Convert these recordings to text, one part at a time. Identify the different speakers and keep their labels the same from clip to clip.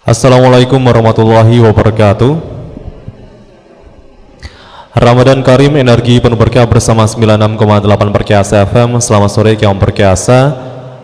Speaker 1: Assalamualaikum warahmatullahi wabarakatuh. Ramadan Karim, energi penuh berkah bersama 96,8 Perkasa FM. Selamat sore kaum perkasa.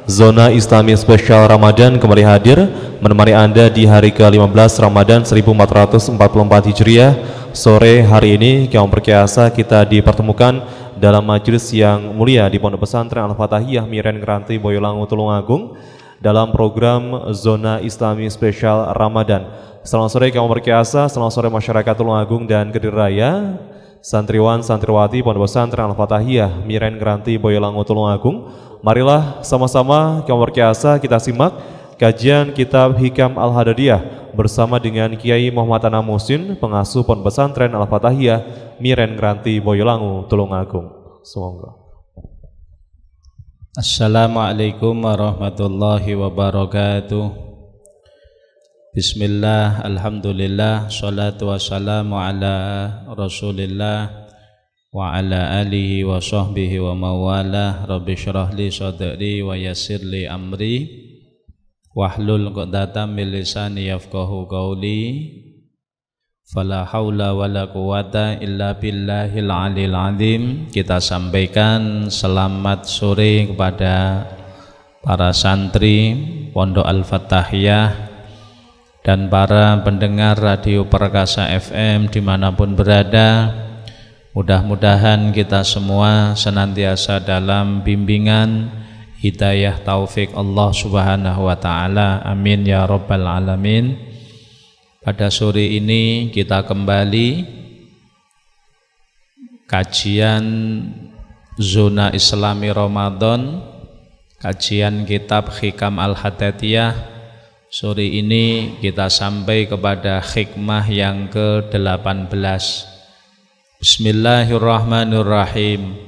Speaker 1: Zona Islami Spesial Ramadan kembali hadir menemani Anda di hari ke-15 Ramadan 1444 Hijriah. Sore hari ini kaum perkasa kita dipertemukan dalam majelis yang mulia di Pondok Pesantren Al-Fatahiyah Miren Ngranti Boyolangu Tulungagung dalam program Zona Islami Spesial Ramadan. Selamat sore kaum berkiasa, selamat sore masyarakat Tulungagung dan Kediri Raya, santriwan santriwati Pondok Pesantren Al-Fatahiyah Miren Ngranti Boyolangu Tulungagung. Marilah sama-sama kaum berkiasa kita simak kajian kitab Hikam Al-Hadadiyah bersama dengan Kiai Muhammad Anam Muhsin, pengasuh Pondok Pesantren Al-Fatahiyah Miren Ngranti Boyolangu Tulungagung. Semoga.
Speaker 2: Assalamualaikum warahmatullahi wabarakatuh. Bismillah, alhamdulillah, salatu wassalamu ala rasulillah wa ala alihi wa sahbihi wa mawalah. Rabbi syrah li sadri wa yassir li amri wahlul 'uqdatam min lisani yafqahu qawli. Fala haula wala quwata illa billahil alil azim. Kita sampaikan selamat sore kepada para santri Pondok Al-Fatahiyah dan para pendengar Radio Perkasa FM dimanapun berada. Mudah-mudahan kita semua senantiasa dalam bimbingan hidayah taufik Allah Subhanahu wa ta'ala. Amin ya rabbal alamin. Pada sore ini kita kembali kajian Zona Islami Ramadan, kajian kitab Hikam Al-Hadadiyah. Sore ini kita sampai kepada hikmah yang ke-18. Bismillahirrahmanirrahim.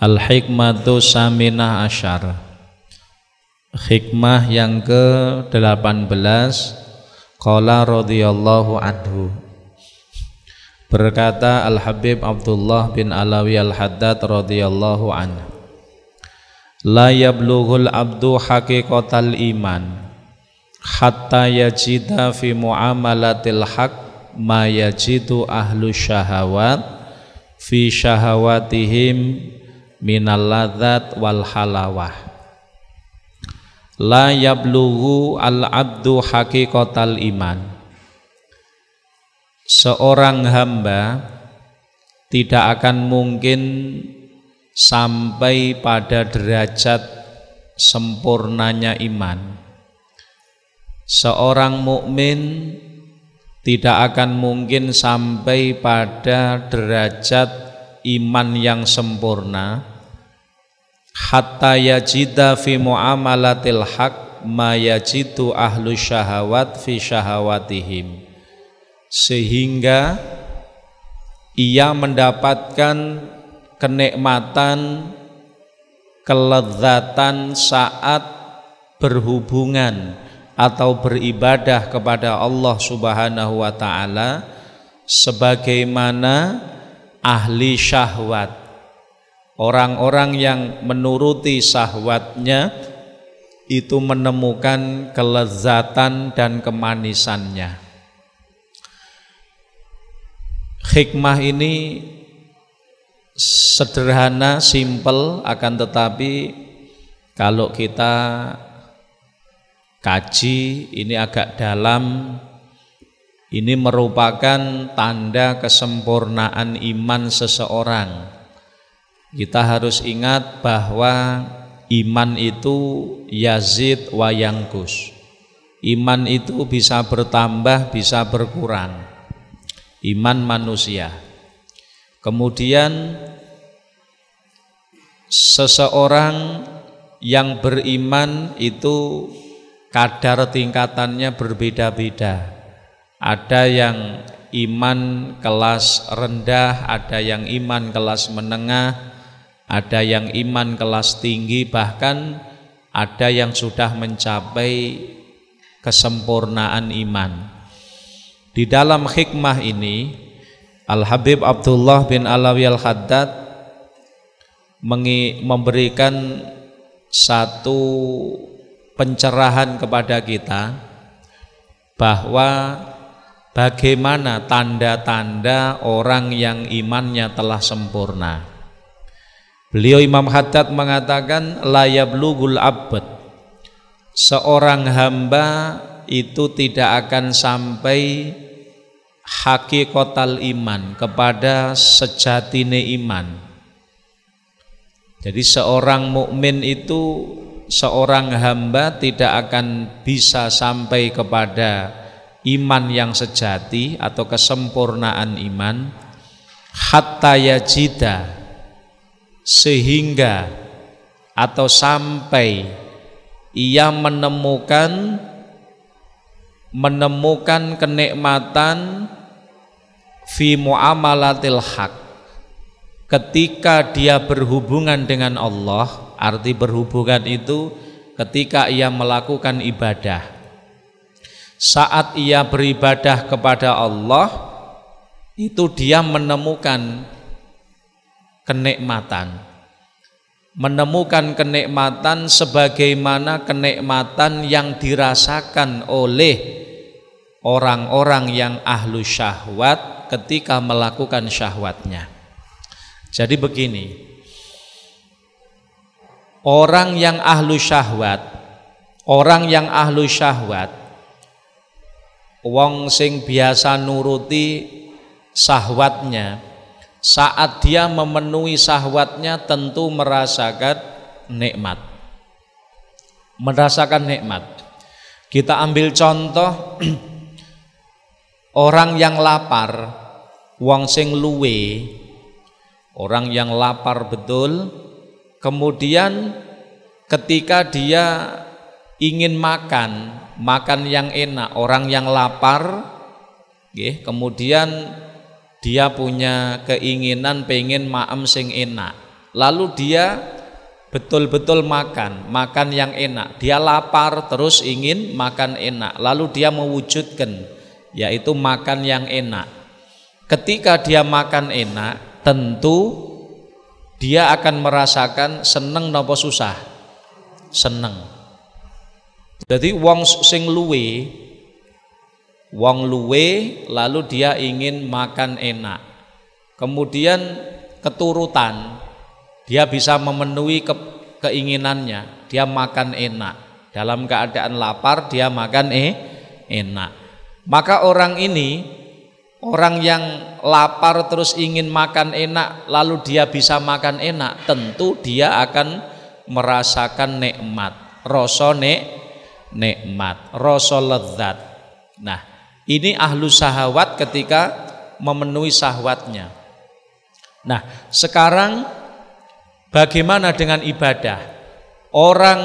Speaker 2: Al-hikmatu saminah asyar. Hikmah yang ke-18. Qala radhiyallahu anhu, berkata Al-Habib Abdullah bin Alawi Al-Haddad radhiyallahu anhu, la yablughul abdu haqiqatal iman hatta yajida fi muamalatil haq ma yajidu ahlu syahawat fi syahawatihim minal ladzat wal halawah. La yablughu al-abdu haqiqatal iman. Seorang hamba tidak akan mungkin sampai pada derajat sempurnanya iman. Seorang mukmin tidak akan mungkin sampai pada derajat iman yang sempurna hatta yajida fi muamalatil haq ma yajidu ahlu syahawat fi syahawatihim, sehingga ia mendapatkan kenikmatan, kelezatan saat berhubungan atau beribadah kepada Allah Subhanahu wa ta'ala sebagaimana ahli syahwat. Orang-orang yang menuruti syahwatnya itu menemukan kelezatan dan kemanisannya. Hikmah ini sederhana, simpel, akan tetapi kalau kita kaji ini agak dalam. Ini merupakan tanda kesempurnaan iman seseorang. Kita harus ingat bahwa iman itu yazid wa yangkus. Iman itu bisa bertambah, bisa berkurang. Iman manusia. Kemudian seseorang yang beriman itu kadar tingkatannya berbeda-beda. Ada yang iman kelas rendah, ada yang iman kelas menengah, ada yang iman kelas tinggi, bahkan ada yang sudah mencapai kesempurnaan iman. Di dalam hikmah ini Al-Habib Abdullah bin Alawi Al-Haddad memberikan satu pencerahan kepada kita bahwa bagaimana tanda-tanda orang yang imannya telah sempurna. Beliau Imam Haddad mengatakan la yablughul abd, seorang hamba itu tidak akan sampai hakikatul iman, kepada sejatine iman. Jadi seorang mukmin itu, seorang hamba tidak akan bisa sampai kepada iman yang sejati atau kesempurnaan iman hatta yajida, sehingga atau sampai ia menemukan kenikmatan fi muamalatil haq, ketika dia berhubungan dengan Allah. Arti berhubungan itu ketika ia melakukan ibadah. Saat ia beribadah kepada Allah, itu dia menemukan kenikmatan. Menemukan kenikmatan sebagaimana kenikmatan yang dirasakan oleh orang-orang yang ahlu syahwat ketika melakukan syahwatnya. Jadi begini, orang yang ahlu syahwat, wong sing biasa nuruti syahwatnya, saat dia memenuhi syahwatnya tentu merasakan nikmat. Kita ambil contoh orang yang lapar, wong sing luwe, orang yang lapar betul, kemudian ketika dia ingin makan yang enak, orang yang lapar, kemudian dia punya keinginan pengen maem sing enak, lalu dia betul-betul makan yang enak, dia lapar terus ingin makan enak, lalu dia mewujudkan yaitu makan yang enak. Ketika dia makan enak, tentu dia akan merasakan seneng napa susah? Seneng. Jadi wong luwe lalu dia ingin makan enak, kemudian keturutan dia bisa memenuhi keinginannya, dia makan enak. Dalam keadaan lapar dia makan enak. Maka orang ini, orang yang lapar terus ingin makan enak lalu dia bisa makan enak, tentu dia akan merasakan nikmat, rasa nikmat, rasa lezat. Nah, ini ahlu syahwat ketika memenuhi syahwatnya. Nah, sekarang bagaimana dengan ibadah? Orang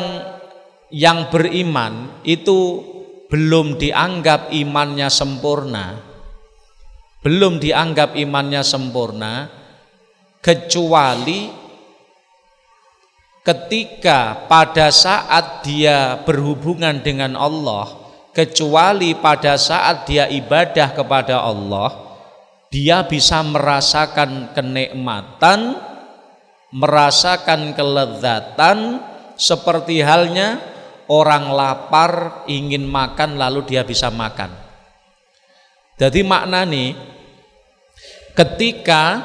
Speaker 2: yang beriman itu belum dianggap imannya sempurna, kecuali ketika pada saat dia berhubungan dengan Allah, kecuali pada saat dia ibadah kepada Allah, dia bisa merasakan kenikmatan, merasakan kelezatan, seperti halnya orang lapar ingin makan lalu dia bisa makan. Jadi maknanya ketika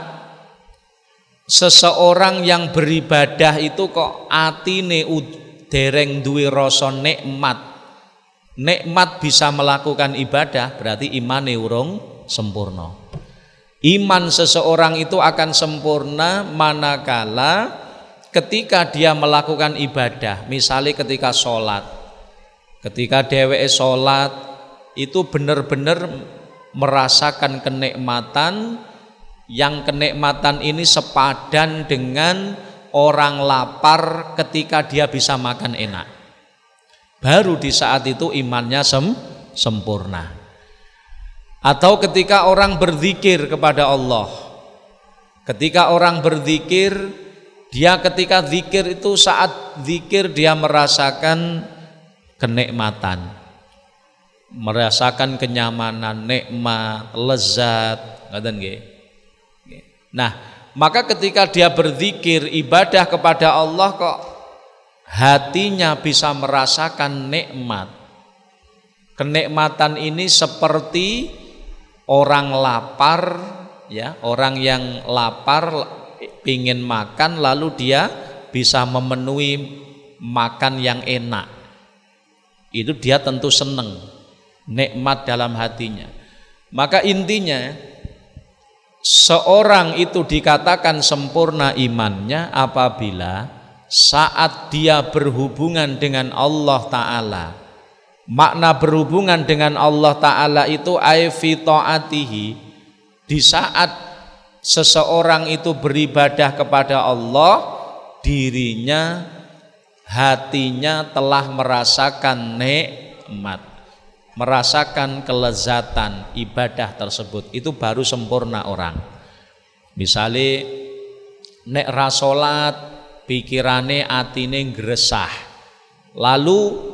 Speaker 2: seseorang yang beribadah itu kok atine dereng duwe rasa nikmat bisa melakukan ibadah, berarti imane urung sempurna. Iman seseorang itu akan sempurna manakala ketika dia melakukan ibadah. Misalnya ketika sholat, ketika dheweke sholat itu benar-benar merasakan kenikmatan, yang kenikmatan ini sepadan dengan orang lapar ketika dia bisa makan enak. Baru di saat itu imannya sempurna. Atau ketika orang berzikir kepada Allah, ketika orang berzikir, dia ketika zikir itu, saat zikir dia merasakan kenikmatan, merasakan kenyamanan, nikmat, lezat, ngoten nggih. Nah, maka ketika dia berzikir, ibadah kepada Allah, kok hatinya bisa merasakan nikmat, Kenikmatan ini seperti orang lapar, ya, orang yang lapar ingin makan lalu dia bisa memenuhi makan yang enak. Itu dia tentu senang, nikmat dalam hatinya. Maka intinya seorang itu dikatakan sempurna imannya apabila saat dia berhubungan dengan Allah Ta'ala. Makna berhubungan dengan Allah Ta'ala itu ay fi ta'atihi, di saat seseorang itu beribadah kepada Allah, dirinya, hatinya telah merasakan nikmat, merasakan kelezatan ibadah tersebut. Itu baru sempurna orang. Misalnya nek ra salat pikirane atine gresah, lalu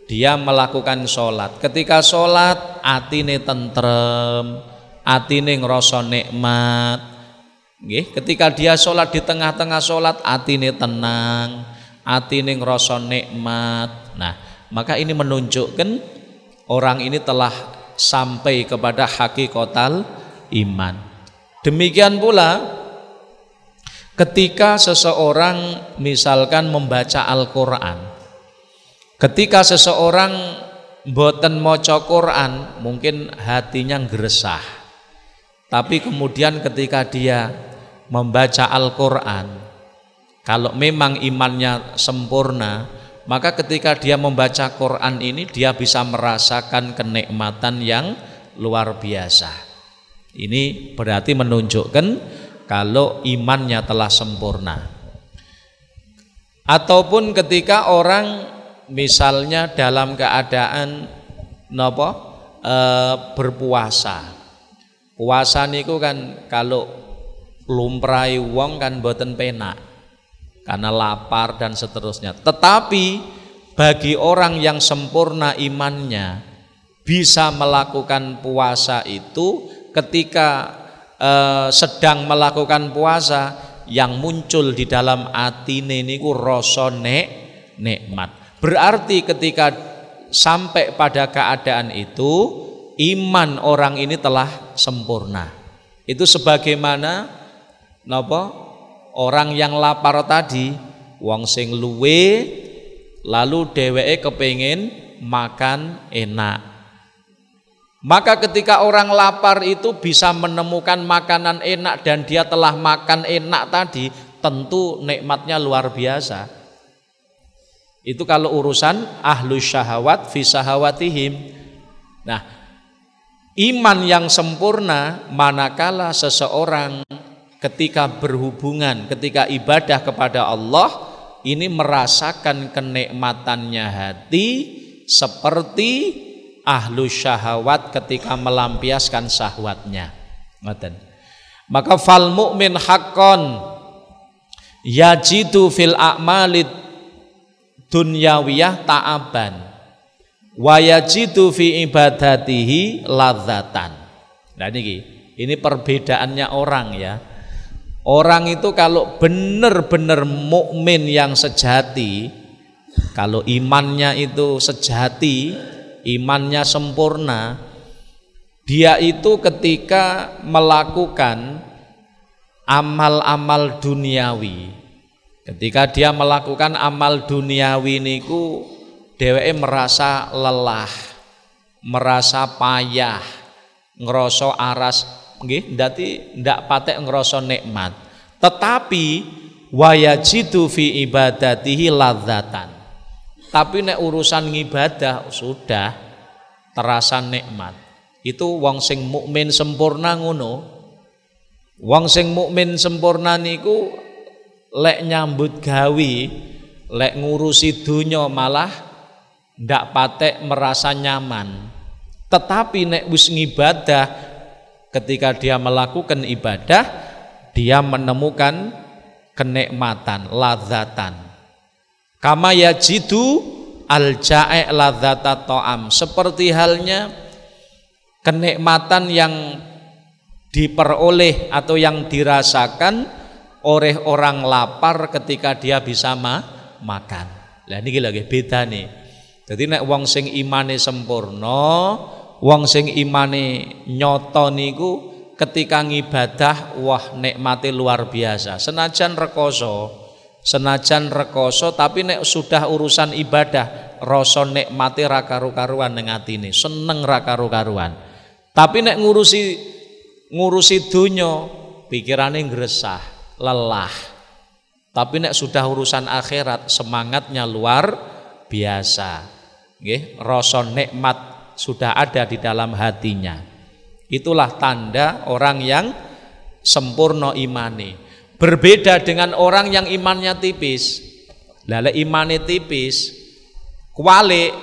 Speaker 2: dia melakukan sholat. Ketika sholat atine tentrem, atine ngerasa nikmat. Ketika dia sholat, di tengah-tengah sholat atine tenang, atine ngerasa nikmat. Nah, maka ini menunjukkan orang ini telah sampai kepada hakikatul iman. Demikian pula ketika seseorang misalkan membaca Al-Quran. Ketika seseorang mboten maca Quran, mungkin hatinya gresah. Tapi kemudian ketika dia membaca Al-Quran, kalau memang imannya sempurna, maka ketika dia membaca Quran ini dia bisa merasakan kenikmatan yang luar biasa. Ini berarti menunjukkan kalau imannya telah sempurna. Ataupun ketika orang misalnya dalam keadaan berpuasa. Puasa niku kan kalau lumprai wong kan boten penak karena lapar dan seterusnya. Tetapi bagi orang yang sempurna imannya bisa melakukan puasa itu ketika sedang melakukan puasa, yang muncul di dalam atine niku rasa nikmat. Berarti ketika sampai pada keadaan itu, iman orang ini telah sempurna. Itu sebagaimana orang yang lapar tadi, wong sing luwe lalu dheweke kepengin makan enak. Maka ketika orang lapar itu bisa menemukan makanan enak dan dia telah makan enak tadi, tentu nikmatnya luar biasa. Itu kalau urusan ahlus syahawat fi syahawatihim. Nah, iman yang sempurna manakala seseorang ketika berhubungan, ketika ibadah kepada Allah, ini merasakan kenikmatannya hati seperti ahlus syahawat ketika melampiaskan syahwatnya. Maka fal mu'min haqqan yajidu fil a'malid dunyawiyah ta'aban wa yajidu fi ibadatihi ladzatan. Nah ini perbedaannya orang ya. Orang itu kalau benar-benar mukmin yang sejati, kalau imannya itu sejati, imannya sempurna, dia itu ketika melakukan amal-amal duniawi, ketika dia melakukan amal duniawi niku dheweke merasa lelah, merasa payah, ngrasa aras, nggih, dadi ndak patek ngrasa nikmat. Tetapi wayajidu fi ibadatihi ladzatan. Tapi nek urusan ngibadah sudah terasa nikmat. Itu wong sing mukmin sempurna ngono. Wong sing mukmin sempurna niku lek nyambut gawe, lek ngurusi dunya malah ndak patek merasa nyaman. Tetapi nek wis ngibadah, ketika dia melakukan ibadah, dia menemukan kenikmatan, ladzatan. Kama yajidu al-ja'i' ladzata ta'am, seperti halnya kenikmatan yang diperoleh atau yang dirasakan oleh orang lapar ketika dia bisa makan. Lah niki lagi beda nih. Jadi nek wong sing imane sempurna, wong sing imane nyata niku ketika ngibadah wah nikmate luar biasa. Senajan rekoso tapi nek sudah urusan ibadah rasa nikmate ra karu-karuan ning atine, seneng ra karu-karuan. Tapi nek ngurusi donya pikirane ngresah, lelah. Tapi nek sudah urusan akhirat semangatnya luar biasa. Nggih, rasa nikmat sudah ada di dalam hatinya. Itulah tanda orang yang sempurna imane. Berbeda dengan orang yang imannya tipis. Lah lek imane tipis, kuwalik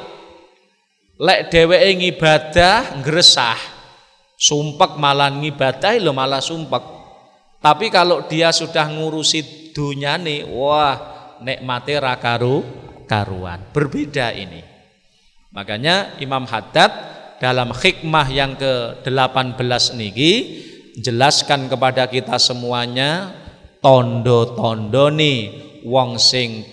Speaker 2: lek dheweke ngibadah ngresah, sumpek malah ngibadah lho malah sumpek. Tapi kalau dia sudah ngurusi dunyane, wah nikmate ra karuan. Berbeda ini. Makanya Imam Haddad dalam hikmah yang ke-18 niki jelaskan kepada kita semuanya tondo-tondo nih wong sing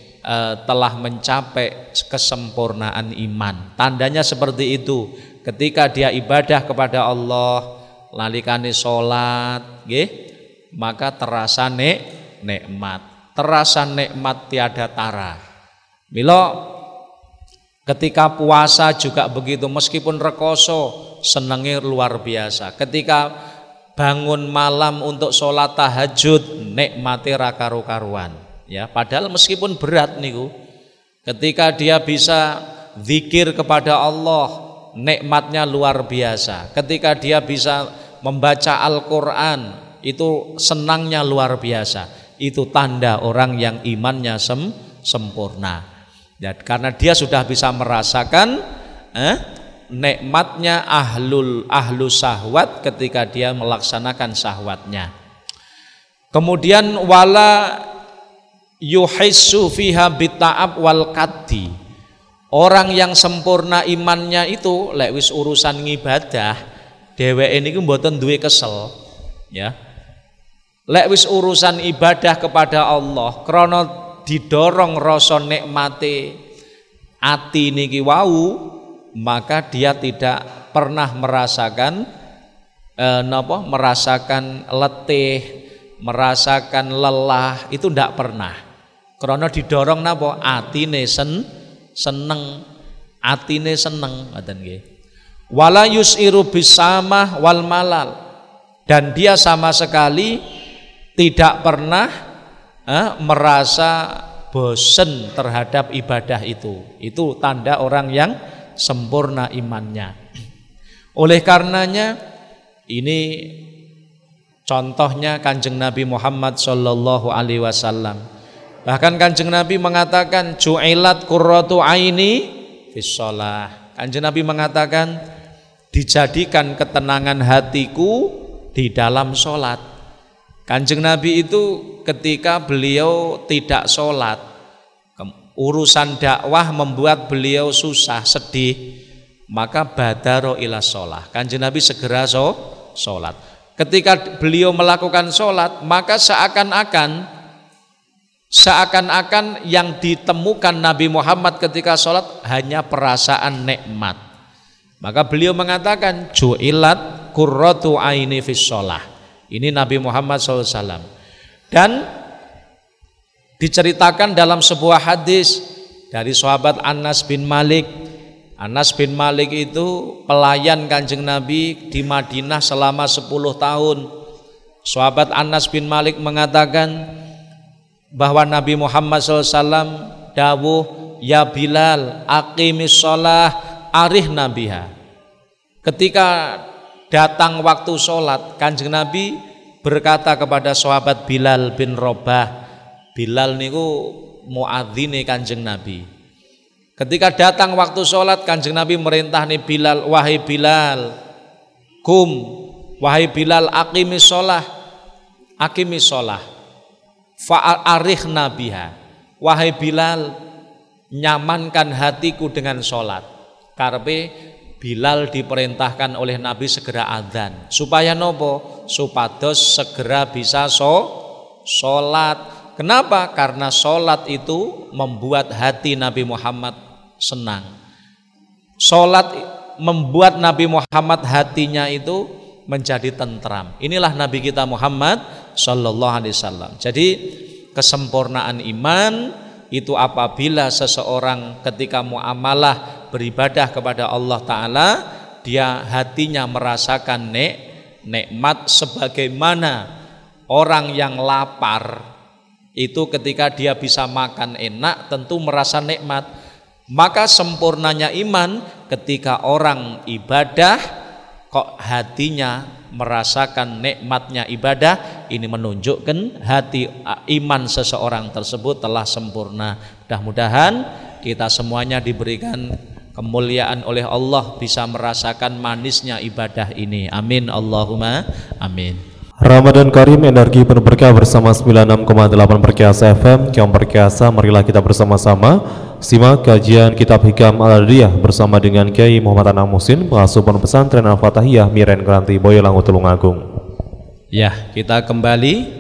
Speaker 2: telah mencapai kesempurnaan iman. Tandanya seperti itu. Ketika dia ibadah kepada Allah, lalikane salat, nggih, maka terasa nikmat. Terasa nikmat tiada tara. Mila ketika puasa juga begitu, meskipun rekoso senengnya luar biasa. Ketika bangun malam untuk sholat tahajud nikmati ra karu-karuan. Ya, padahal meskipun berat niku, ketika dia bisa zikir kepada Allah nikmatnya luar biasa. Ketika dia bisa membaca Al-Quran itu senangnya luar biasa. Itu tanda orang yang imannya sempurna. Dan karena dia sudah bisa merasakan nikmatnya ahlu syahwat ketika dia melaksanakan syahwatnya. Kemudian wala yuhissu fiha bita'ab wal kaddi. Orang yang sempurna imannya itu lek wis urusan ngibadah dheweke niku mboten duwe kesel, ya. Lek wis urusan ibadah kepada Allah krana didorong rasa nikmate ati niki wau, maka dia tidak pernah merasakan merasakan letih, merasakan lelah, itu ndak pernah. Karena didorong napa? Atine seneng, atine seneng, ngoten nggih. Wala yusiru bisamah wal malal, dan dia sama sekali tidak pernah merasa bosen terhadap ibadah itu. Itu tanda orang yang sempurna imannya. Oleh karenanya ini contohnya Kanjeng Nabi Muhammad sallallahu alaihi wasallam. Bahkan Kanjeng Nabi mengatakan ju'ilat qurratu aini fis shalah. Kanjeng Nabi mengatakan dijadikan ketenangan hatiku di dalam salat. Kanjeng Nabi itu ketika beliau tidak sholat, urusan dakwah membuat beliau susah, sedih, maka badaro ila sholat. Kanjeng Nabi segera sholat. Ketika beliau melakukan sholat, maka seakan-akan yang ditemukan Nabi Muhammad ketika sholat hanya perasaan nikmat. Maka beliau mengatakan ju'ilat qurratu aini fis sholah. Ini Nabi Muhammad SAW. Dan diceritakan dalam sebuah hadis dari sahabat Anas bin Malik. Anas bin Malik itu pelayan Kanjeng Nabi di Madinah selama 10 tahun. Sahabat Anas bin Malik mengatakan bahwa Nabi Muhammad SAW dawuh, ya Bilal aqimis sholah arih nabiha. Ketika datang waktu sholat, Kanjeng Nabi berkata kepada sahabat Bilal bin Rabah. Bilal niku muadzine Kanjeng Nabi. Ketika datang waktu sholat, Kanjeng Nabi merintah nih Bilal, wahai Bilal, kum, wahai Bilal aqimis sholah, fa'arih nabiha. Wahai Bilal, nyamankan hatiku dengan sholat. Karpe Bilal diperintahkan oleh Nabi segera adzan supaya nopo? Supados segera bisa sholat. Kenapa? Karena sholat itu membuat hati Nabi Muhammad senang. Salat membuat Nabi Muhammad hatinya itu menjadi tentram. Inilah Nabi kita Muhammad sallallahu alaihi wasallam. Jadi kesempurnaan iman itu apabila seseorang ketika muamalah beribadah kepada Allah Ta'ala, dia hatinya merasakan nikmat sebagaimana orang yang lapar itu ketika dia bisa makan enak tentu merasa nikmat. Maka sempurnanya iman ketika orang ibadah kok hatinya merasakan nikmatnya ibadah, ini menunjukkan hati iman seseorang tersebut telah sempurna. Mudah-mudahan kita semuanya diberikan kemuliaan oleh Allah bisa merasakan manisnya ibadah ini. Amin Allahumma amin.
Speaker 1: Ramadan Karim, energi penuh berkah bersama 96,8 Perkiasa FM. Kiam Perkiasa, marilah kita bersama-sama simak kajian Kitab Hikam Al-Adiyah bersama dengan Kiai Muhammad Anam Muhsin, pengasuh Pondok Pesantren Al-Fatahiyah Miren Keranti Boyolangu Tulungagung.
Speaker 2: Ya, kita kembali.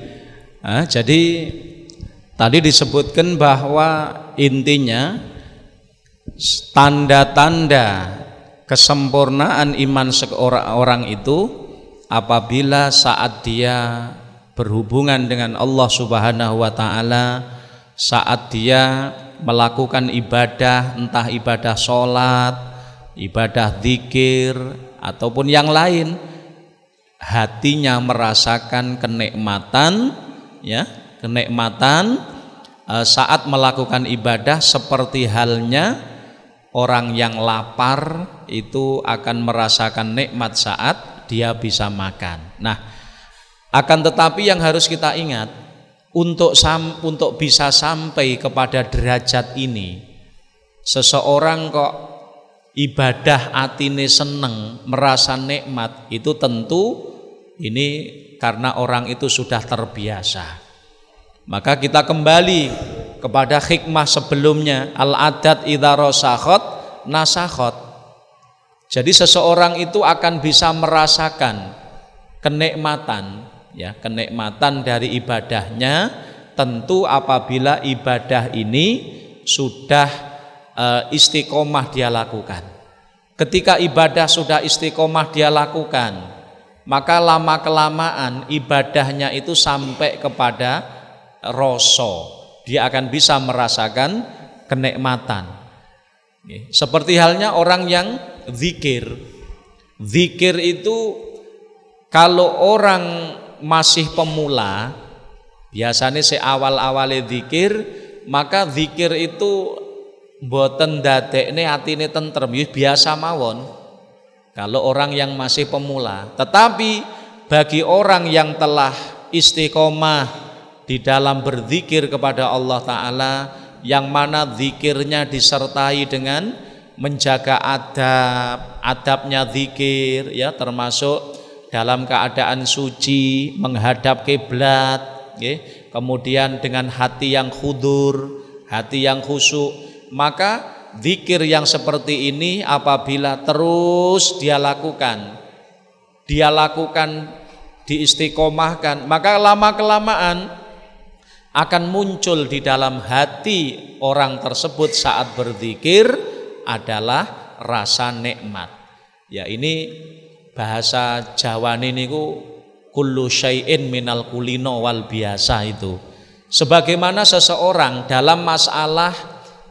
Speaker 2: Jadi tadi disebutkan bahwa intinya tanda-tanda kesempurnaan iman seorang itu apabila saat dia berhubungan dengan Allah Subhanahu wa Ta'ala, saat dia melakukan ibadah, entah ibadah sholat, ibadah zikir ataupun yang lain, hatinya merasakan kenikmatan, ya, kenikmatan saat melakukan ibadah, seperti halnya orang yang lapar itu akan merasakan nikmat saat dia bisa makan. Nah, akan tetapi yang harus kita ingat, untuk bisa sampai kepada derajat ini, seseorang kok ibadah atine seneng, merasa nikmat, itu tentu ini karena orang itu sudah terbiasa. Maka kita kembali kepada hikmah sebelumnya, al-adat idza rasakhat nasakhat. Jadi seseorang itu akan bisa merasakan kenikmatan, ya, kenikmatan dari ibadahnya tentu apabila ibadah ini sudah istiqomah dia lakukan. Ketika ibadah sudah istiqomah dia lakukan, maka lama-kelamaan ibadahnya itu sampai kepada rasa, dia akan bisa merasakan kenikmatan. Seperti halnya orang yang zikir. Zikir itu kalau orang masih pemula, biasanya seawal-awale zikir, maka zikir itu mboten dadekne atine tentrem, biasa mawon. Kalau orang yang masih pemula, tetapi bagi orang yang telah istiqomah di dalam berzikir kepada Allah Ta'ala, yang mana zikirnya disertai dengan menjaga adabnya zikir, ya, termasuk dalam keadaan suci, menghadap kiblat, kemudian dengan hati yang khudur, hati yang khusyuk, maka zikir yang seperti ini apabila terus dia lakukan, diistiqomahkan, maka lama-kelamaan akan muncul di dalam hati orang tersebut saat berzikir adalah rasa nikmat. Ya, ini bahasa Jawa niku kullu syai'in minal kulino wal biasa itu. Sebagaimana seseorang dalam masalah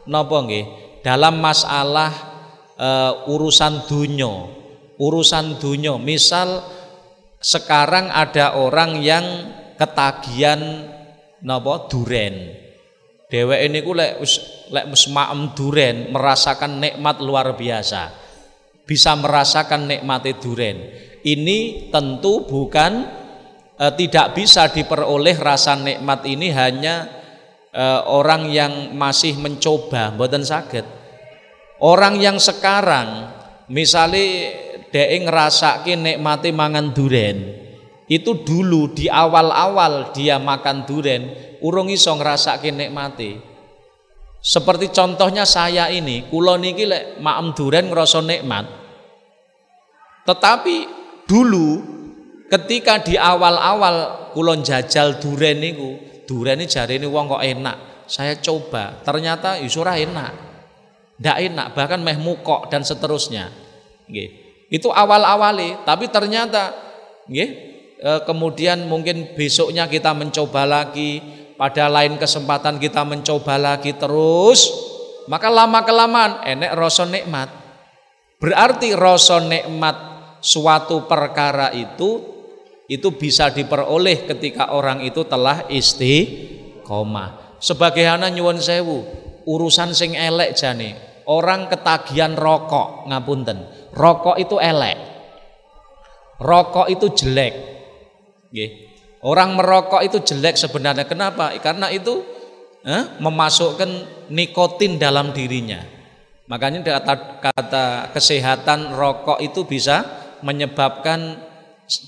Speaker 2: napa nggih? Dalam masalah urusan dunya, misal sekarang ada orang yang ketagihan napa duren, dheweke niku lek wis maem duren merasakan nikmat luar biasa, bisa merasakan nikmate duren. Ini tentu bukan tidak bisa diperoleh rasa nikmat ini hanya orang yang masih mencoba, mboten saged. Orang yang sekarang misalnya dhek ngrasake nikmate mangan duren, itu dulu di awal-awal dia makan duren urung iso ngrasake nikmate. Seperti contohnya saya ini, kula niki lek maem duren ngrasa nikmat. Tetapi dulu ketika di awal-awal kula njajal duren niku, durene jarene wong kok enak. Saya coba, ternyata ora enak. ndak enak, bahkan meh mukok dan seterusnya. Nggih. Itu awal-awali, tapi ternyata nggih, kemudian mungkin besoknya kita mencoba lagi, pada lain kesempatan kita mencoba lagi terus, maka lama-kelamaan enek rasa nikmat. Berarti rasa nikmat suatu perkara itu bisa diperoleh ketika orang itu telah istiqomah. Sebagaimana nyuwun sewu, urusan sing elek jane, orang ketagihan rokok, ngapunten. Rokok itu elek. Rokok itu jelek. Nggih. Orang merokok itu jelek sebenarnya. Kenapa? Karena itu memasukkan nikotin dalam dirinya. Makanya kata kesehatan, rokok itu bisa menyebabkan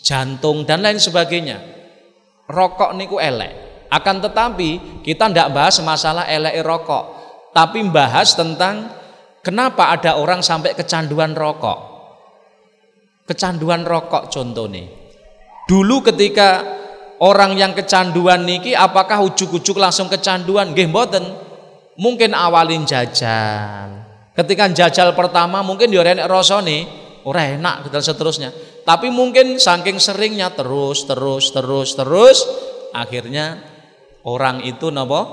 Speaker 2: jantung dan lain sebagainya. Rokok niku elek. Akan tetapi kita tidak bahas masalah elek rokok, tapi bahas tentang kenapa ada orang sampai kecanduan rokok. Kecanduan rokok contohnya. Dulu ketika orang yang kecanduan niki, apakah ujuk-ujuk langsung kecanduan? Nggih mboten. Mungkin awalin jajal. Ketika jajal pertama mungkin yo enek rasane, ora enak dan seterusnya. Tapi mungkin saking seringnya terus akhirnya orang itu napa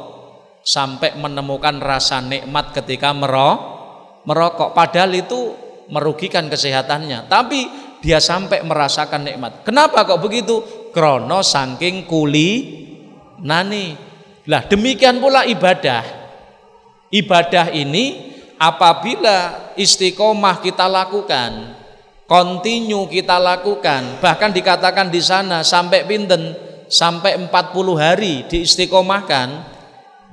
Speaker 2: sampai menemukan rasa nikmat ketika merokok, padahal itu merugikan kesehatannya, tapi dia sampai merasakan nikmat. Kenapa kok begitu? Krono saking nani. Lah demikian pula ibadah. Ibadah ini apabila istiqomah kita lakukan, continue kita lakukan, bahkan dikatakan di sana sampai pinten, sampai 40 hari diistiqomahkan,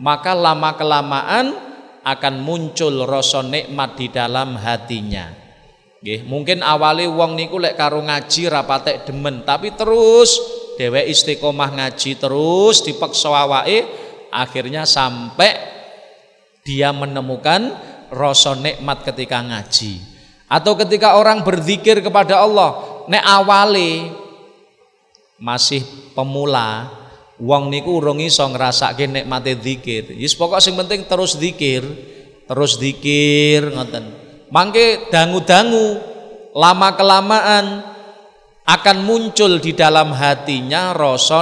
Speaker 2: maka lama-kelamaan akan muncul rasa nikmat di dalam hatinya. Nggih, mungkin awali wong niku lek karo ngaji ra patek demen, tapi terus dhewek istiqomah ngaji terus dipeksa awake, akhirnya sampai dia menemukan rasa nikmat ketika ngaji. Atau ketika orang berzikir kepada Allah, nek awali masih pemula, wong niku urung iso ngrasake nikmate zikir. Wis pokok sing penting terus zikir ngoten. Mangke dangu-dangu lama kelamaan akan muncul di dalam hatinya rasa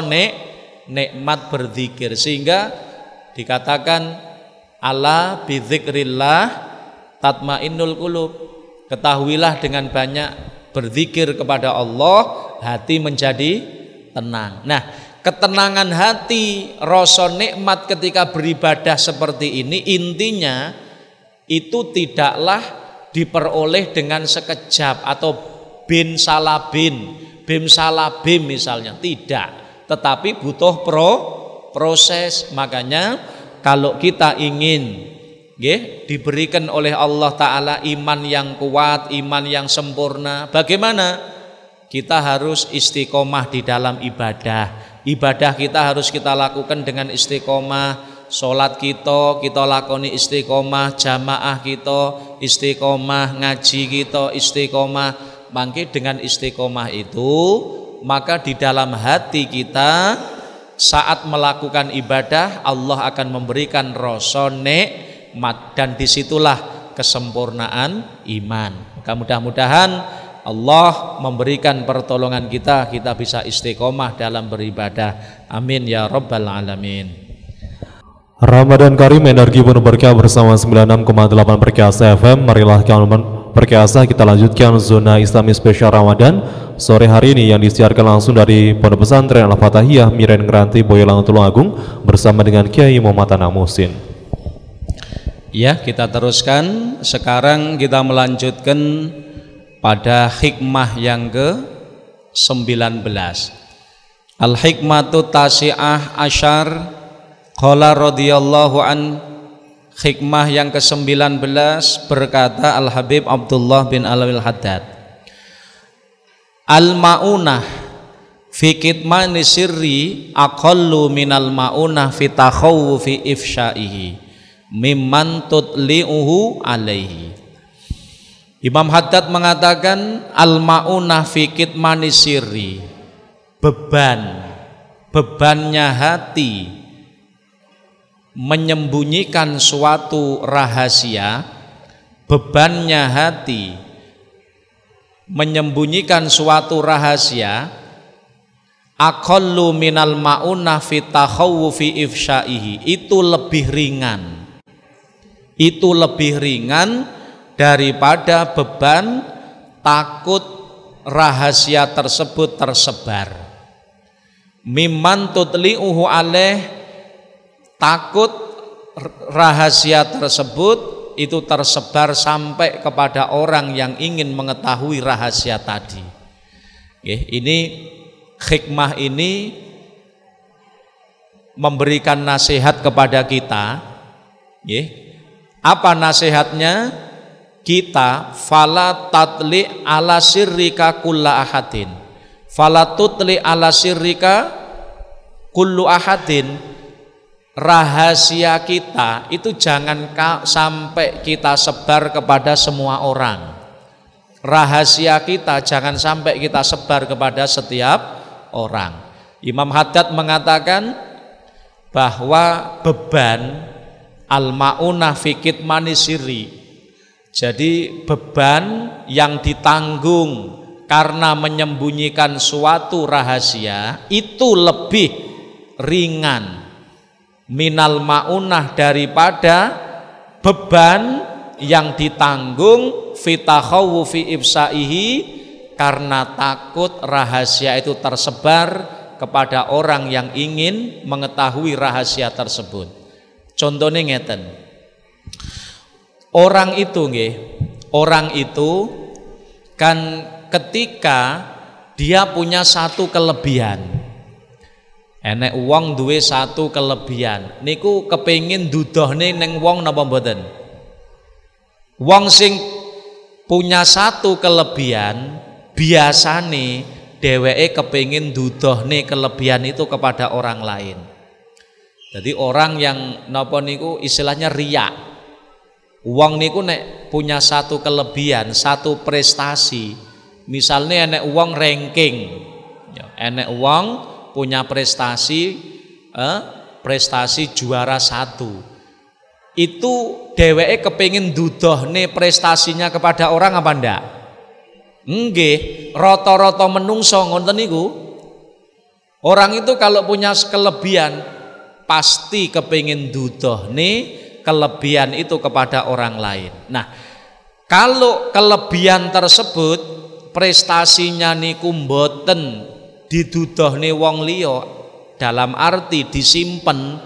Speaker 2: nikmat berzikir, sehingga dikatakan ala bidzikrillah tatmainnul qulub. Ketahuilah dengan banyak berzikir kepada Allah hati menjadi tenang. Nah, ketenangan hati, rasa nikmat ketika beribadah seperti ini, intinya itu tidaklah diperoleh dengan sekejap atau bin salabin, bim salabim misalnya, tidak, tetapi butuh proses. Makanya kalau kita ingin diberikan oleh Allah Ta'ala iman yang kuat, iman yang sempurna, bagaimana? Kita harus istiqomah di dalam ibadah. Ibadah kita harus kita lakukan dengan istiqomah. Salat kita lakoni istiqomah, jamaah kita istiqomah, ngaji kita istiqomah. Mangke dengan istiqomah itu, maka di dalam hati kita saat melakukan ibadah, Allah akan memberikan rasa nikmat, dan disitulah kesempurnaan iman. Maka mudah-mudahan Allah memberikan pertolongan kita bisa istiqomah dalam beribadah. Amin ya rabbal alamin.
Speaker 1: Ramadan Karim, energi penuh berkah bersama 96,8 Perkasa FM. Marilah kawan Perkasa, kita lanjutkan zona Islami spesial Ramadan sore hari ini yang disiarkan langsung dari Pondok Pesantren Al-Fatahiyah Miren Ngranti Boyolali Tulungagung bersama dengan Kiai Muhammad Anam Muhsin.
Speaker 2: Ya, kita teruskan. Sekarang kita melanjutkan pada hikmah yang ke-19. Al-hikmatu tasi'ah asyar. Qala radhiyallahu an, hikmah yang ke-19, berkata Al-Habib Abdullah bin Alawil Haddad, Al-ma'unah fi kitmani sirri aqallu minal ma'unah fi takhawufi ifsyaihi mimman tutli'uhu alaihi. Imam Haddad mengatakan al-ma'unah fi kitmani sirri, bebannya hati menyembunyikan suatu rahasia, bebannya hati menyembunyikan suatu rahasia, aqallu minal ma'unah fi takhawufi ifsyaihi, itu lebih ringan. Itu lebih ringan daripada beban takut rahasia tersebut tersebar. Mimman tutli'uhu alaih, takut rahasia tersebut itu tersebar sampai kepada orang yang ingin mengetahui rahasia tadi. Ini hikmah ini memberikan nasihat kepada kita. Apa nasihatnya? Kita fala tatli ala sirrika kulla ahadin, fala tutli ala sirrika kullu ahadin. Rahasia kita itu jangan sampai kita sebar kepada semua orang. Rahasia kita jangan sampai kita sebar kepada setiap orang. Imam Haddad mengatakan bahwa beban al-ma'unah fi kitmani sirri, jadi beban yang ditanggung karena menyembunyikan suatu rahasia itu lebih ringan minal ma'unah daripada beban yang ditanggung fitakhawufi ibsaihi, karena takut rahasia itu tersebar kepada orang yang ingin mengetahui rahasia tersebut. Contohnya ngeten, orang itu kan ketika dia punya satu kelebihan, enek wong duwe satu kelebihan, niku kepengin dudohne ning wong napa mboten? Wong sing punya satu kelebihan biasane dheweke kepengin dudohne kelebihan itu kepada orang lain. Jadi orang yang napa niku istilahnya riya. Wong niku nek punya satu kelebihan, satu prestasi, misalnya enek wong ranking, enek wong punya prestasi juara 1, itu dheweke kepengin dudohne prestasinya kepada orang apa ndak? Nggih, rata-rata menungso ngoten niku. Orang itu kalau punya kelebihan pasti kepengin dudohne kelebihan itu kepada orang lain. Nah, kalau kelebihan tersebut prestasinya niku mboten didudohne wong liya, dalam arti disimpen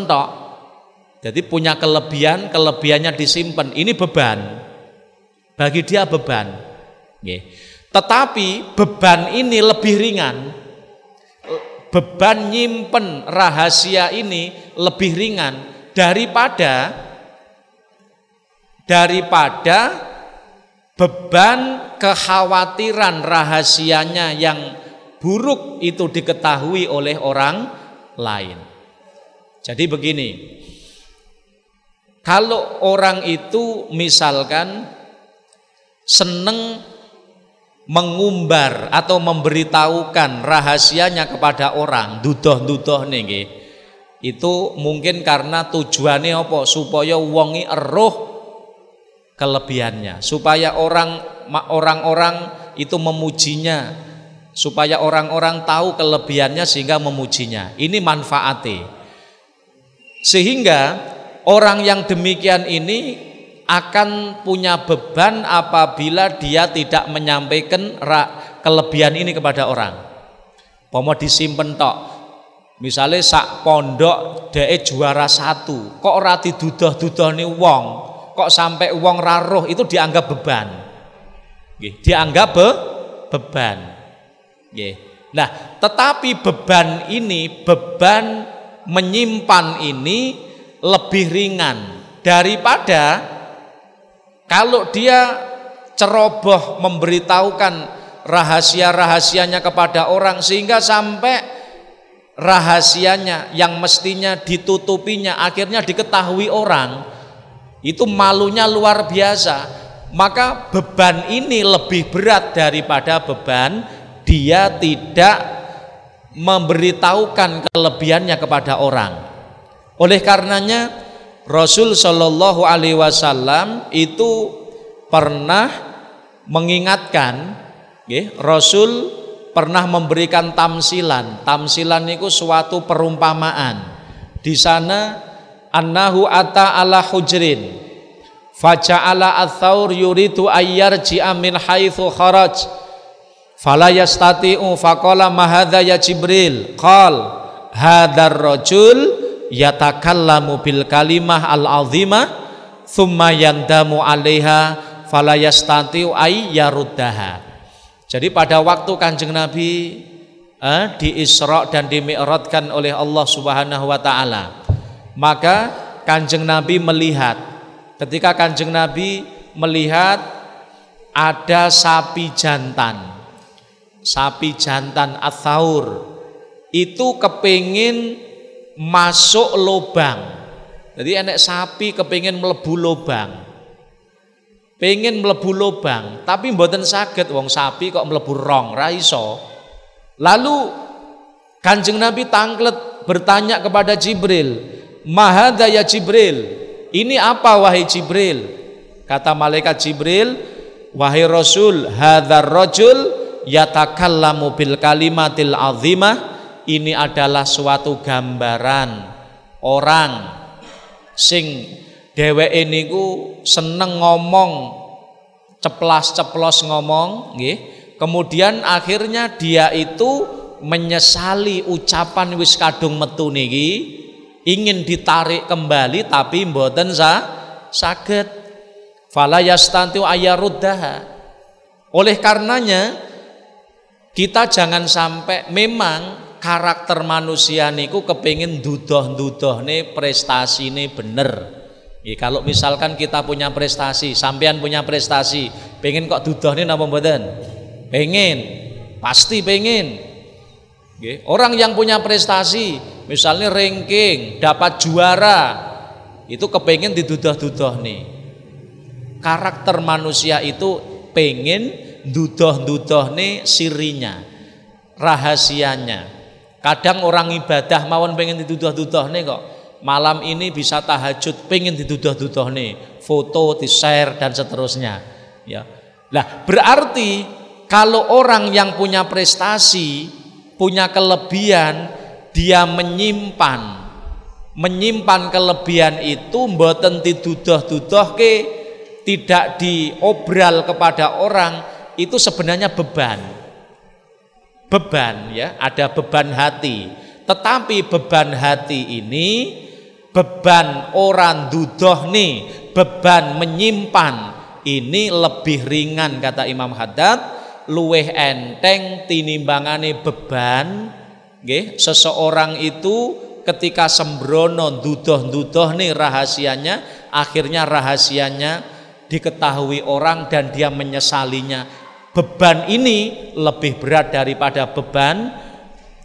Speaker 2: tok. Jadi punya kelebihan, kelebihannya disimpen. Ini beban. Bagi dia beban. Tetapi beban ini lebih ringan. Beban nyimpen rahasia ini lebih ringan daripada beban kekhawatiran rahasianya yang buruk itu diketahui oleh orang lain. Jadi begini, kalau orang itu misalkan seneng mengumbar atau memberitahukan rahasianya kepada orang, dudoh-dudoh nggih, itu mungkin karena tujuannya apa? Supaya wongi eruh kelebihannya, supaya orang-orang itu memujinya, supaya orang-orang tahu kelebihannya sehingga memujinya. Ini manfaatnya. Sehingga orang yang demikian ini akan punya beban apabila dia tidak menyampaikan kelebihan ini kepada orang. Pomo disimpen tok. Misalnya sak pondok dhek juara 1, kok ora didudoh-dudohne wong, kok sampai wong raruh, itu dianggap beban. Dianggap beban. Nah, tetapi beban ini, beban menyimpan ini lebih ringan daripada kalau dia ceroboh memberitahukan rahasia-rahasianya kepada orang sehingga sampai rahasianya yang mestinya ditutupinya akhirnya diketahui orang, itu malunya luar biasa. Maka beban ini lebih berat daripada beban dia tidak memberitahukan kelebihannya kepada orang. Oleh karenanya Rasul Shallallahu Alaihi Wasallam itu pernah mengingatkan, Rasul pernah memberikan tamsilan. Tamsilan itu suatu perumpamaan. Di sana annahu ata ala hujrin faja'ala ats-tsaur yuridu ayyarji'a min haitsu kharaj fala yastati'u faqala ma hadza ya Jibril qal hadzal rajul yatakallamu bil kalimah al-'azimah thumma yandamu 'alaiha fala yastati'u ay yaruddaha. Jadi pada waktu Kanjeng Nabi di Isra dan di Mi'rajkan oleh Allah Subhanahu wa taala, maka Kanjeng Nabi melihat, ketika Kanjeng Nabi melihat ada sapi jantan ats-tsaur itu kepingin masuk lubang. Jadi enek sapi kepingin mlebu lubang, pengen mlebu lubang, tapi mboten saged, wong sapi kok mlebu rong, ra iso. Lalu Kanjeng Nabi tanglet bertanya kepada Jibril, "Mahadza ya Jibril? Ini apa wahai Jibril?" Kata malaikat Jibril, "Wahai Rasul, hadzal rajul yatakallamu bil kalimatil azimah." Ini adalah suatu gambaran orang sing dheweke niku seneng ngomong, ceplas-ceplos ngomong, nggih. Kemudian akhirnya dia itu menyesali ucapan wis kadung metu niki, ingin ditarik kembali tapi mboten saged. Fala yastantiu ayaruddaha. Oleh karenanya kita jangan sampai, memang karakter manusia niku kepengin dudoh-dudohne prestasine bener. Ya, kalau misalkan kita punya prestasi, sampean punya prestasi, pengen kok dudohne napa mboten? Pengen, pasti pengen. Orang yang punya prestasi, misalnya ranking, dapat juara, itu kepengen didudoh-dudoh nih. Karakter manusia itu pengen dudoh-dudoh nih sirinya, rahasianya. Kadang orang ibadah mawon pengen didudoh-dudoh nih kok. Malam ini bisa tahajud, pengen didudoh-dudoh nih, foto, di-share dan seterusnya. Ya, lah berarti kalau orang yang punya prestasi, punya kelebihan, dia menyimpan kelebihan itu mboten didudoh-dudohke, tidak diobral kepada orang, itu sebenarnya beban ya, ada beban hati. Tetapi beban hati ini, beban orang dudoh nih, beban menyimpan ini lebih ringan kata Imam Haddad, luweh enteng tinimbangane beban. Nggih, seseorang itu ketika sembrono dudoh-dudoh nih rahasianya, akhirnya rahasianya diketahui orang dan dia menyesalinya. Beban ini lebih berat daripada beban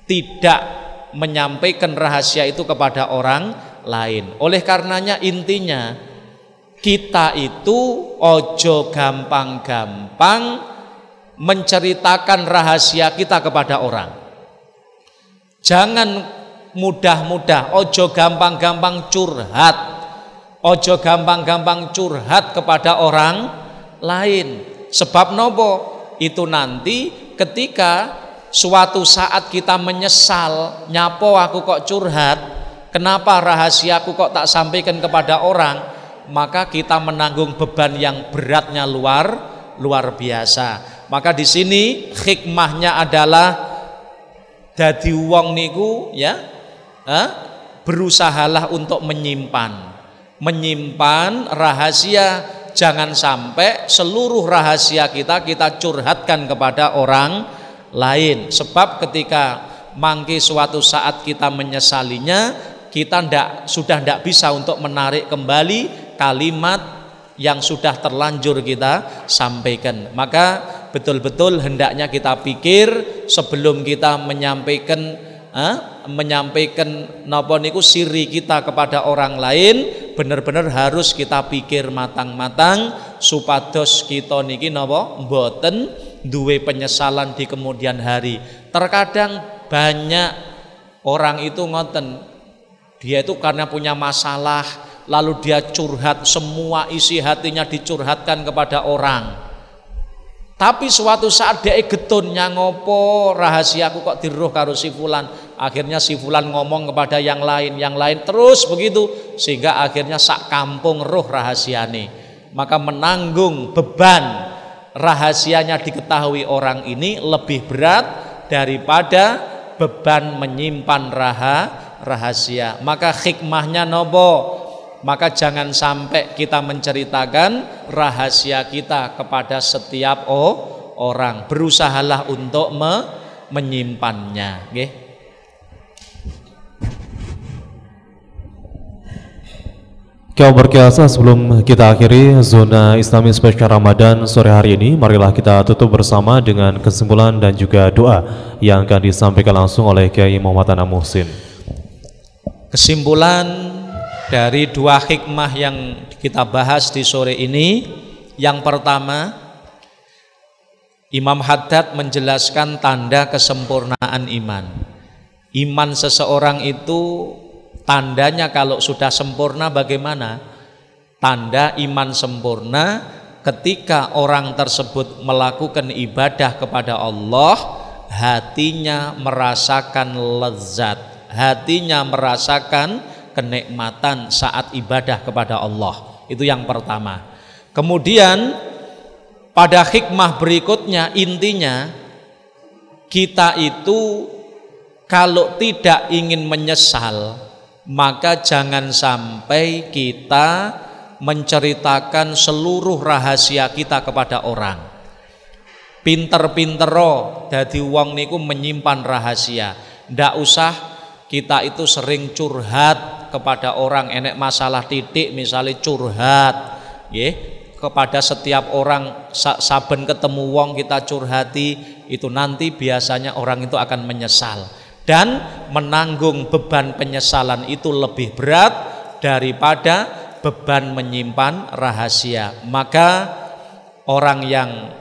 Speaker 2: tidak menyampaikan rahasia itu kepada orang lain. Oleh karenanya intinya kita itu ojo gampang-gampang menceritakan rahasia kita kepada orang. Jangan mudah-mudah, ojo gampang-gampang curhat, ojo gampang-gampang curhat kepada orang lain. Sebab nopo? Itu nanti ketika suatu saat kita menyesal, nyapo aku kok curhat, kenapa rahasiaku kok tak sampaikan kepada orang, maka kita menanggung beban yang beratnya luar biasa. Maka di sini hikmahnya adalah dadi wong niku ya, berusahalah untuk menyimpan rahasia. Jangan sampai seluruh rahasia kita curhatkan kepada orang lain. Sebab ketika mangke suatu saat kita menyesalinya, kita sudah tidak bisa untuk menarik kembali kalimat yang sudah terlanjur kita sampaikan. Maka betul-betul hendaknya kita pikir sebelum kita menyampaikan napa niku siri kita kepada orang lain, benar-benar harus kita pikir matang-matang supados kita niki napa mboten duwe penyesalan di kemudian hari. Terkadang banyak orang itu ngoten, dia itu karena punya masalah lalu dia curhat, semua isi hatinya dicurhatkan kepada orang. Tapi suatu saat dia getun, ngopo rahasiaku kok diruh karo si fulan. Akhirnya si fulan ngomong kepada yang lain terus begitu, sehingga akhirnya sak kampung roh rahasiane. Maka menanggung beban rahasianya diketahui orang ini lebih berat daripada beban menyimpan rahasia. Maka hikmahnya nopo? Maka jangan sampai kita menceritakan rahasia kita kepada setiap orang. Berusahalah untuk menyimpannya, nggih.
Speaker 1: Kaum berkiasa, sebelum kita akhiri zona Islami spesial Ramadan sore hari ini, marilah kita tutup bersama dengan kesimpulan dan juga doa yang akan disampaikan langsung oleh Kiai Muhammad Anam Muhsin.
Speaker 2: Kesimpulan dari dua hikmah yang kita bahas di sore ini, yang pertama, Imam Haddad menjelaskan tanda kesempurnaan iman. Iman seseorang itu tandanya kalau sudah sempurna bagaimana? Tanda iman sempurna ketika orang tersebut melakukan ibadah kepada Allah, hatinya merasakan lezat, hatinya merasakan kenikmatan saat ibadah kepada Allah. Itu yang pertama. Kemudian pada hikmah berikutnya, intinya kita itu kalau tidak ingin menyesal, maka jangan sampai kita menceritakan seluruh rahasia kita kepada orang. Pinter-pintero dadi wong niku menyimpan rahasia. Ndak usah kita itu sering curhat kepada orang, enek masalah titik misalnya curhat, kepada setiap orang, saben ketemu wong kita curhati, itu nanti biasanya orang itu akan menyesal. Dan menanggung beban penyesalan itu lebih berat daripada beban menyimpan rahasia. Maka orang yang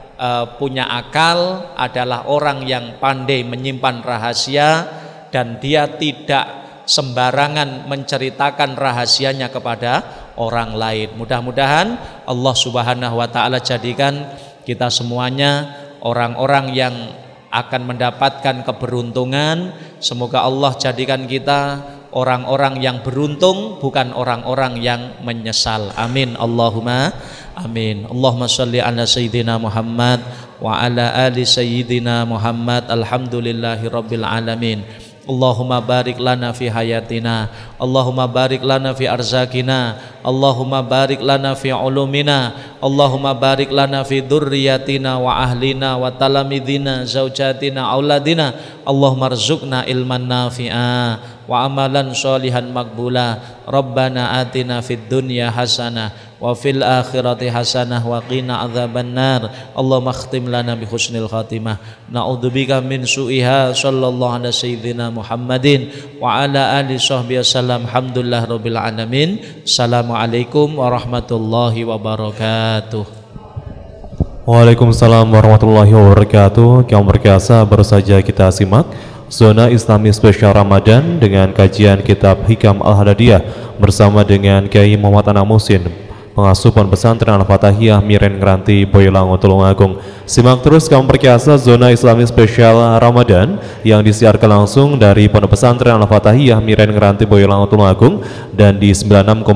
Speaker 2: punya akal adalah orang yang pandai menyimpan rahasia, dan dia tidak sembarangan menceritakan rahasianya kepada orang lain. Mudah-mudahan Allah Subhanahu wa taala jadikan kita semuanya orang-orang yang akan mendapatkan keberuntungan. Semoga Allah jadikan kita orang-orang yang beruntung, bukan orang-orang yang menyesal. Amin Allahumma amin. Allahumma sholli ala sayyidina Muhammad wa ala ali sayyidina Muhammad. Alhamdulillahi rabbil alamin. Allahumma barik lana fi hayatina, Allahumma barik lana fi arzakina, Allahumma barik lana fi ulumina, Allahumma barik lana fi dzurriyyatina wa ahlina wa talamidina zaujatina auladina. Allahumma rzuqna ilman nafi'a wa amalan sholihan maqbula. Rabbana atina fid dunya hasanah wa fil akhirati hasanah wa qina adzabannar. Allahumma khtim lana bi husnil khatimah. Na'udzubika min su'iha. Sallallahu ala sayyidina Muhammadin wa ala ali sahbihi wasallam. Alhamdulillah rabbil alamin. Assalamualaikum warahmatullahi wabarakatuh.
Speaker 1: Waalaikumsalam warahmatullahi wabarakatuh. Kaum berkiasa, baru saja kita simak Zona Islami Spesial Ramadan dengan kajian kitab Hikam Al-Hadadiyah bersama dengan Kiai Muhammad Anam Muhsin, pengasuh Pondok Pesantren Al-Fatahiyah Miren Ngranti Boyolali Tulungagung. Simak terus kaum perkiasa Zona Islami Spesial Ramadan yang disiarkan langsung dari Pondok Pesantren Al-Fatahiyah Miren Ngranti Boyolali Tulungagung dan di 96,8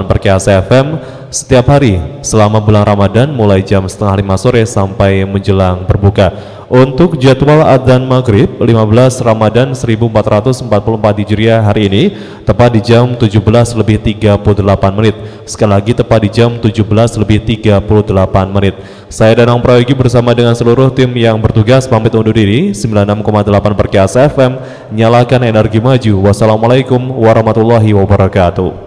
Speaker 1: Perkiasa FM setiap hari selama bulan Ramadan mulai jam 4:30 sore sampai menjelang berbuka. Untuk jadwal adzan maghrib 15 Ramadan 1444 Hijriah hari ini tepat di jam 17:38. Sekali lagi tepat di jam 17:38. Saya Danang Prayogi bersama dengan seluruh tim yang bertugas pamit undur diri. 96,8 Perkiasa FM, nyalakan energi maju. Wassalamualaikum warahmatullahi wabarakatuh.